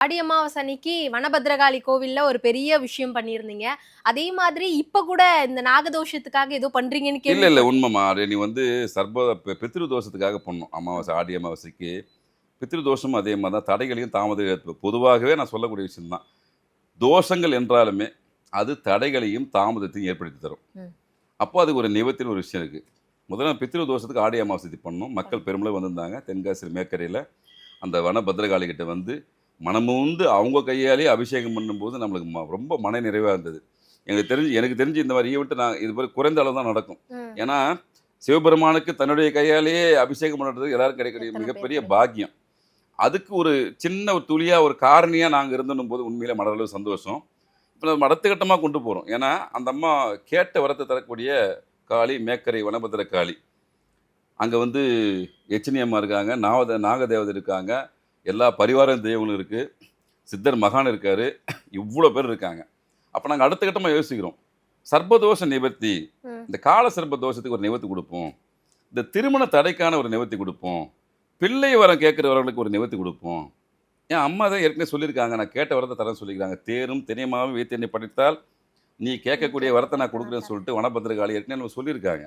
ஆடி அமாவாசை அன்னைக்கு வனபத்ரகாளி கோவில்ல ஒரு பெரிய விஷயம் பண்ணியிருந்தீங்க. அதே மாதிரி இப்ப கூட இந்த நாகதோஷத்துக்காக ஏதோ பண்றீங்கன்னு இல்ல. கேள்விப்பட்டேன். உண்மைம்மா. அது நீ வந்து பித்ரு தோஷத்துக்காக பண்ணோம். அமாவாசை, ஆடி அமாவாசைக்கு. பித்ரு தோஷமும் அதே மாரி தான். தடைகளையும் பொதுவாகவே நான் சொல்லக்கூடிய விஷயம் தான். தோஷங்கள் என்றாலுமே, அது தடைகளையும், தாமதத்தையும் ஏற்படுத்தி தரும். ம். அப்போ அதுக்கு ஒரு நிவர்த்தின்னு ஒரு விஷயம் இருக்கு. முதல்ல பித்ரு தோஷத்துக்கு ஆடி அமாவாசைக்கு பண்ணோம். மக்கள் பெருமளவு வந்திருந்தாங்க. தென்காசி மேற்கரையில அந்த வனபத்ரகாளி கிட்ட வந்து மனமுந்து அவங்க கையாலேயே அபிஷேகம் பண்ணும்போது நம்மளுக்கு ரொம்ப மன நிறைவா இருந்தது. எனக்கு தெரிஞ்சு இந்த மாரி ஈவென்ட் இது மாரி குறைந்த அளவு தான் நடக்கும். ம். ஏன்னா, சிவபெருமானுக்கு தன்னுடைய கையாலேயே அபிஷேகம் பண்ணுறது எல்லாருக்கும் கிடைக்கக்கூடிய எத்தன பேர் மிகப்பெரிய கிடைக்கும்? பாக்கியம். அதுக்கு ஒரு சின்ன ஒரு துளியா, ஒரு காரணியா நாங்க இருந்தோன்னும்போது உண்மையிலே மனதளவு சந்தோஷம். இப்ப நம்ம அடுத்த கட்டமா கொண்டு போறோம். ஏன்னா, அந்த அம்மா கேட்ட வரத்த தரக்கூடிய காளி, மேக்கரை வனபத்திர காளி. அங்க வந்து எச்சினி அம்மா இருக்காங்க, நாகதேவதை இருக்காங்க, எல்லா பரிவார தெய்வங்களும் இருக்கு, சித்தர் மகான் இருக்காரு, இவ்ளோ பேர் இருக்காங்க. அப்ப நாங்க அடுத்த கட்டமா யோசிக்கிறோம். சர்ப்பதோஷ நிவர்த்தி. ம். இந்த கால சர்ப்ப தோஷத்துக்கு ஒரு நிவர்த்தி குடுப்போம். இந்த திருமண தடைக்கான ஒரு நிவர்த்தி குடுப்போம். பிள்ளை வரம் கேட்கிறவர்களுக்கு ஒரு நிவர்த்தி குடுப்போம். என் அம்மா தான் ஏற்கனவே சொல்லியிருக்காங்க. நான் கேட்ட வரத்த தரேன்னு சொல்லியிருக்காங்க. தேரும் தினைமாவும் வைத்து என்னை படைத்தால், நீ கேட்கக்கூடிய வரத்த நான் குடுக்குறேன்னு சொல்லிட்டு வனபத்திரகாளி ஏற்கனவே நம்ம சொல்லியிருக்காங்க.